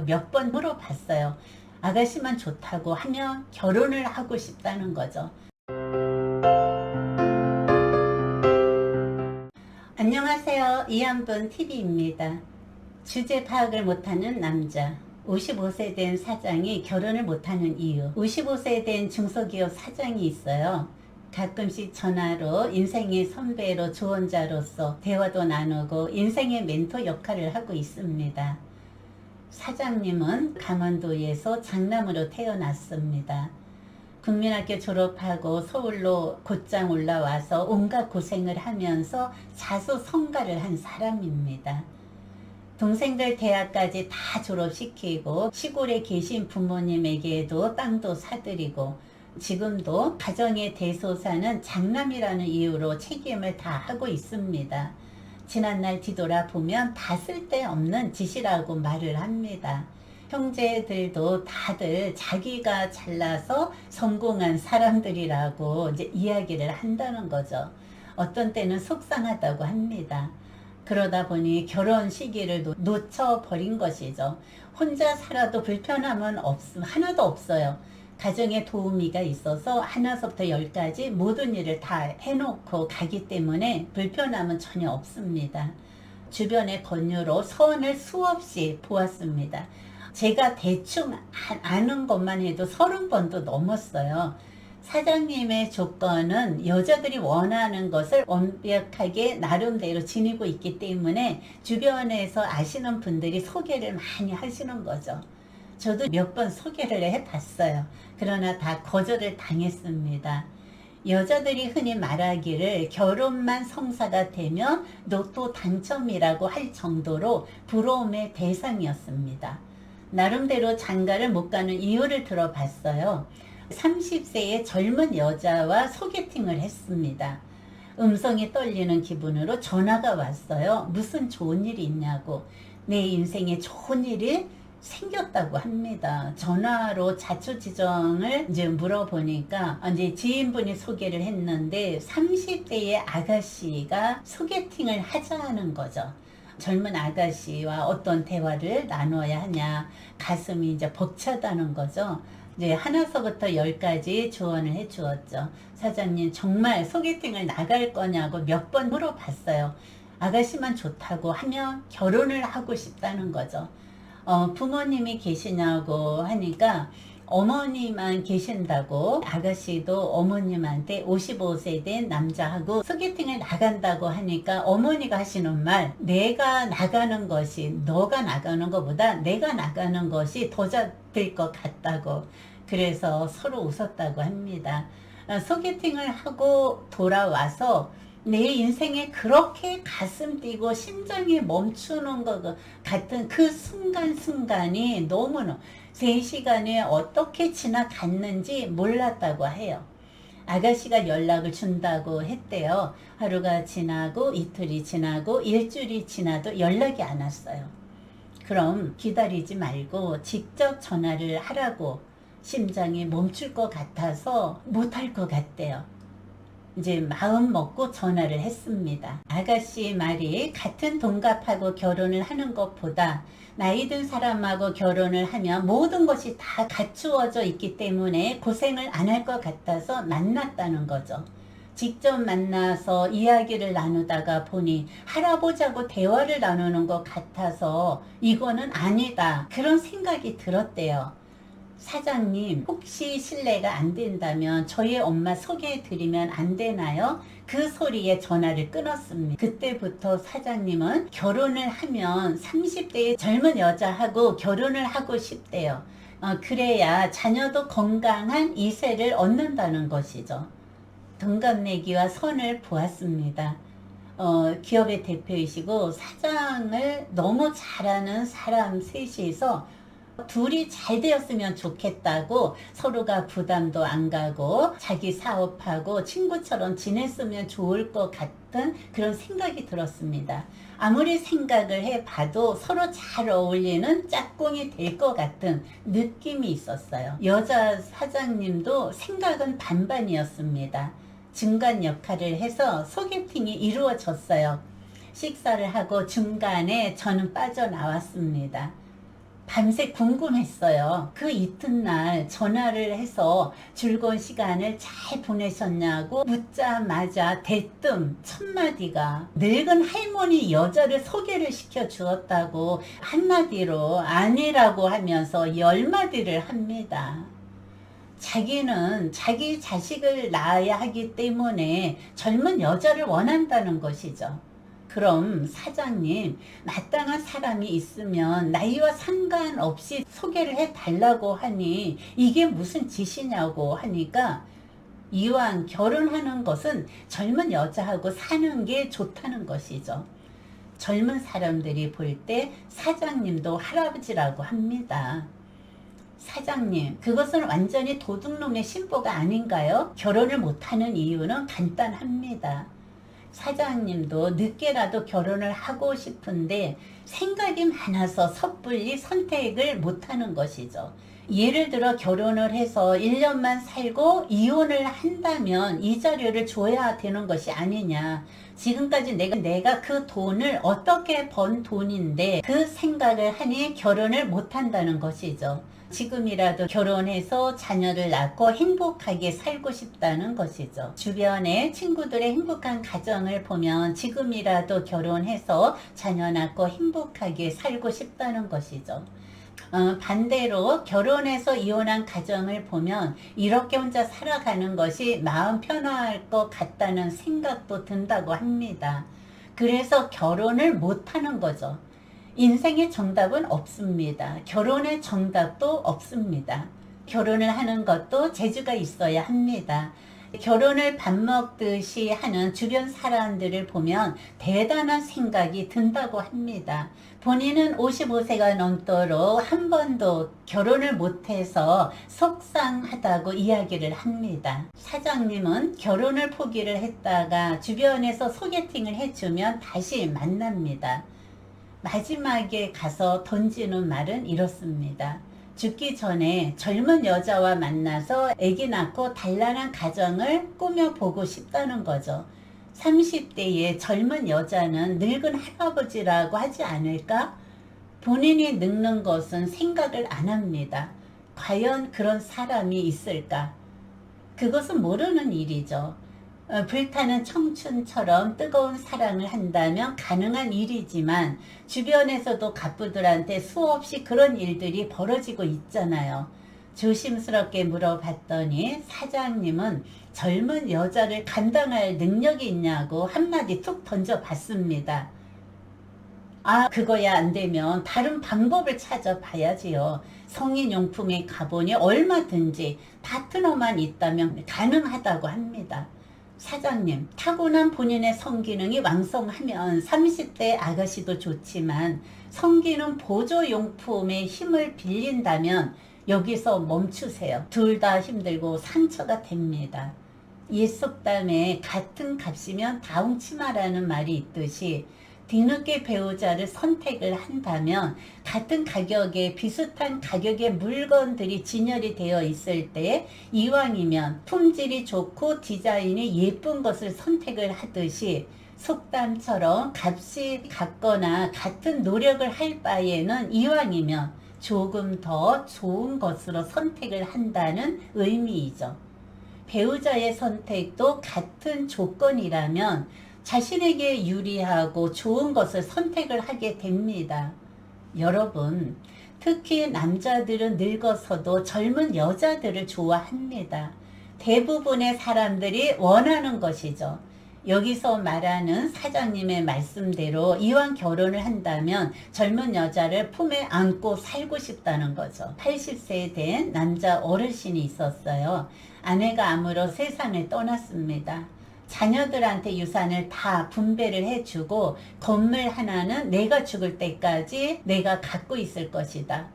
몇 번 물어봤어요. 아가씨만 좋다고 하면 결혼을 하고 싶다는 거죠. 안녕하세요. 이한분 TV입니다. 주제 파악을 못하는 남자. 55세 된 사장이 결혼을 못하는 이유. 55세 된 중소기업 사장이 있어요. 가끔씩 전화로 인생의 선배로 조언자로서 대화도 나누고 인생의 멘토 역할을 하고 있습니다. 사장님은 강원도에서 장남으로 태어났습니다. 국민학교 졸업하고 서울로 곧장 올라와서 온갖 고생을 하면서 자수성가를 한 사람입니다. 동생들 대학까지 다 졸업시키고 시골에 계신 부모님에게도 땅도 사드리고 지금도 가정의 대소사는 장남이라는 이유로 책임을 다하고 있습니다. 지난날 뒤돌아보면 다 쓸데없는 짓이라고 말을 합니다. 형제들도 다들 자기가 잘나서 성공한 사람들이라고 이제 이야기를 한다는 거죠. 어떤 때는 속상하다고 합니다. 그러다 보니 결혼 시기를 놓쳐버린 것이죠. 혼자 살아도 불편함은 하나도 없어요. 가정에 도우미가 있어서 하나서부터 열까지 모든 일을 다 해놓고 가기 때문에 불편함은 전혀 없습니다. 주변의 권유로 선을 수없이 보았습니다. 제가 대충 아는 것만 해도 30번도 넘었어요. 사장님의 조건은 여자들이 원하는 것을 완벽하게 나름대로 지니고 있기 때문에 주변에서 아시는 분들이 소개를 많이 하시는 거죠. 저도 몇 번 소개를 해봤어요. 그러나 다 거절을 당했습니다. 여자들이 흔히 말하기를 결혼만 성사가 되면 로또 당첨이라고 할 정도로 부러움의 대상이었습니다. 나름대로 장가를 못 가는 이유를 들어봤어요. 30세의 젊은 여자와 소개팅을 했습니다. 음성이 떨리는 기분으로 전화가 왔어요. 무슨 좋은 일이 있냐고. 내 인생에 좋은 일이 생겼다고 합니다. 전화로 자초지종을 이제 물어보니까 이제 지인분이 소개를 했는데 30대의 아가씨가 소개팅을 하자는 거죠. 젊은 아가씨와 어떤 대화를 나눠야 하냐, 가슴이 이제 벅차다는 거죠. 이제 하나서부터 열까지 조언을 해 주었죠. 사장님 정말 소개팅을 나갈 거냐고 몇 번 물어봤어요. 아가씨만 좋다고 하면 결혼을 하고 싶다는 거죠. 부모님이 계시냐고 하니까 어머니만 계신다고. 아가씨도 어머님한테 55세 된 남자하고 소개팅을 나간다고 하니까 어머니가 하시는 말, 내가 나가는 것이 너가 나가는 것보다 내가 나가는 것이 더 잘 될 것 같다고. 그래서 서로 웃었다고 합니다. 소개팅을 하고 돌아와서 내 인생에 그렇게 가슴 뛰고 심장이 멈추는 것 같은 그 순간순간이 너무나 3시간에 어떻게 지나갔는지 몰랐다고 해요. 아가씨가 연락을 준다고 했대요. 하루가 지나고 이틀이 지나고 일주일이 지나도 연락이 안 왔어요. 그럼 기다리지 말고 직접 전화를 하라고. 심장이 멈출 것 같아서 못할 것 같대요. 이제 마음 먹고 전화를 했습니다. 아가씨 말이 같은 동갑하고 결혼을 하는 것보다 나이 든 사람하고 결혼을 하면 모든 것이 다 갖추어져 있기 때문에 고생을 안 할 것 같아서 만났다는 거죠. 직접 만나서 이야기를 나누다가 보니 할아버지하고 대화를 나누는 것 같아서 이거는 아니다, 그런 생각이 들었대요. 사장님, 혹시 실례가 안 된다면 저희 엄마 소개해 드리면 안 되나요? 그 소리에 전화를 끊었습니다. 그때부터 사장님은 결혼을 하면 30대의 젊은 여자하고 결혼을 하고 싶대요. 그래야 자녀도 건강한 2세를 얻는다는 것이죠. 동갑내기와 선을 보았습니다. 기업의 대표이시고 사장을 너무 잘하는 사람 셋이서 둘이 잘 되었으면 좋겠다고, 서로가 부담도 안 가고 자기 사업하고 친구처럼 지냈으면 좋을 것 같은 그런 생각이 들었습니다. 아무리 생각을 해봐도 서로 잘 어울리는 짝꿍이 될 것 같은 느낌이 있었어요. 여자 사장님도 생각은 반반이었습니다. 중간 역할을 해서 소개팅이 이루어졌어요. 식사를 하고 중간에 저는 빠져나왔습니다. 밤새 궁금했어요. 그 이튿날 전화를 해서 즐거운 시간을 잘 보내셨냐고 묻자마자 대뜸 첫마디가 늙은 할머니 여자를 소개를 시켜 주었다고 한마디로 아니라고 하면서 10마디를 합니다. 자기는 자기 자식을 낳아야 하기 때문에 젊은 여자를 원한다는 것이죠. 그럼 사장님, 마땅한 사람이 있으면 나이와 상관없이 소개를 해달라고 하니 이게 무슨 짓이냐고 하니까 이왕 결혼하는 것은 젊은 여자하고 사는 게 좋다는 것이죠. 젊은 사람들이 볼 때 사장님도 할아버지라고 합니다. 사장님, 그것은 완전히 도둑놈의 심보가 아닌가요? 결혼을 못하는 이유는 간단합니다. 사장님도 늦게라도 결혼을 하고 싶은데 생각이 많아서 섣불리 선택을 못하는 것이죠. 예를 들어 결혼을 해서 1년만 살고 이혼을 한다면 이 자료를 줘야 되는 것이 아니냐. 지금까지 내가 그 돈을 어떻게 번 돈인데 그 생각을 하니 결혼을 못한다는 것이죠. 지금이라도 결혼해서 자녀를 낳고 행복하게 살고 싶다는 것이죠. 주변에 친구들의 행복한 가정을 보면 지금이라도 결혼해서 자녀 낳고 행복하게 살고 싶다는 것이죠. 반대로 결혼해서 이혼한 가정을 보면 이렇게 혼자 살아가는 것이 마음 편할 것 같다는 생각도 든다고 합니다. 그래서 결혼을 못하는 거죠. 인생의 정답은 없습니다. 결혼의 정답도 없습니다. 결혼을 하는 것도 재주가 있어야 합니다. 결혼을 밥 먹듯이 하는 주변 사람들을 보면 대단한 생각이 든다고 합니다. 본인은 55세가 넘도록 한 번도 결혼을 못해서 속상하다고 이야기를 합니다. 사장님은 결혼을 포기를 했다가 주변에서 소개팅을 해주면 다시 만납니다. 마지막에 가서 던지는 말은 이렇습니다. 죽기 전에 젊은 여자와 만나서 아기 낳고 단란한 가정을 꾸며보고 싶다는 거죠. 30대의 젊은 여자는 늙은 할아버지라고 하지 않을까? 본인이 늙는 것은 생각을 안 합니다. 과연 그런 사람이 있을까? 그것은 모르는 일이죠. 불타는 청춘처럼 뜨거운 사랑을 한다면 가능한 일이지만 주변에서도 갑부들한테 수없이 그런 일들이 벌어지고 있잖아요. 조심스럽게 물어봤더니 사장님은 젊은 여자를 감당할 능력이 있냐고 한마디 툭 던져봤습니다. 아, 그거야 안 되면 다른 방법을 찾아봐야지요. 성인용품에 가보니 얼마든지 파트너만 있다면 가능하다고 합니다. 사장님, 타고난 본인의 성기능이 왕성하면 30대 아가씨도 좋지만 성기능 보조용품의 힘을 빌린다면 여기서 멈추세요. 둘 다 힘들고 상처가 됩니다. 옛 속담에 같은 값이면 다홍치마라는 말이 있듯이 뒤늦게 배우자를 선택을 한다면 같은 가격에 비슷한 가격의 물건들이 진열이 되어 있을 때 이왕이면 품질이 좋고 디자인이 예쁜 것을 선택을 하듯이 속담처럼 값이 같거나 같은 노력을 할 바에는 이왕이면 조금 더 좋은 것으로 선택을 한다는 의미이죠. 배우자의 선택도 같은 조건이라면 자신에게 유리하고 좋은 것을 선택을 하게 됩니다. 여러분, 특히 남자들은 늙어서도 젊은 여자들을 좋아합니다. 대부분의 사람들이 원하는 것이죠. 여기서 말하는 사장님의 말씀대로 이왕 결혼을 한다면 젊은 여자를 품에 안고 살고 싶다는 거죠. 80세 된 남자 어르신이 있었어요. 아내가 암으로 세상을 떠났습니다. 자녀들한테 유산을 다 분배를 해주고 건물 하나는 내가 죽을 때까지 내가 갖고 있을 것이다.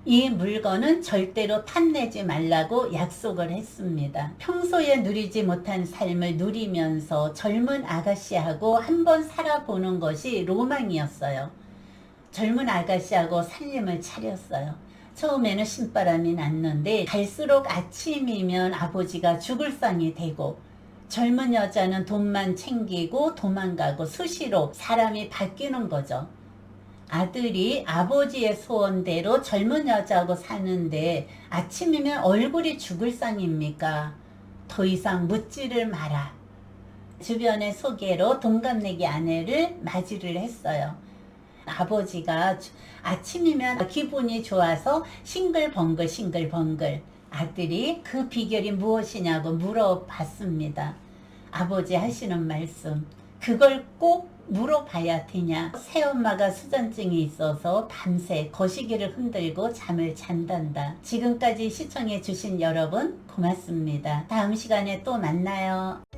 이 물건은 절대로 탐내지 말라고 약속을 했습니다. 평소에 누리지 못한 삶을 누리면서 젊은 아가씨하고 한번 살아보는 것이 로망이었어요. 젊은 아가씨하고 살림을 차렸어요. 처음에는 신바람이 났는데 갈수록 아침이면 아버지가 죽을 상이 되고 젊은 여자는 돈만 챙기고 도망가고 수시로 사람이 바뀌는 거죠. 아들이 아버지의 소원대로 젊은 여자하고 사는데 아침이면 얼굴이 죽을 상입니까? 더 이상 묻지를 마라. 주변의 소개로 동갑내기 아내를 맞이를 했어요. 아버지가 아침이면 기분이 좋아서 싱글벙글 아들이 그 비결이 무엇이냐고 물어봤습니다. 아버지 하시는 말씀, 그걸 꼭 물어봐야 되냐? 새엄마가 수전증이 있어서 밤새 거시기를 흔들고 잠을 잔단다. 지금까지 시청해 주신 여러분 고맙습니다. 다음 시간에 또 만나요.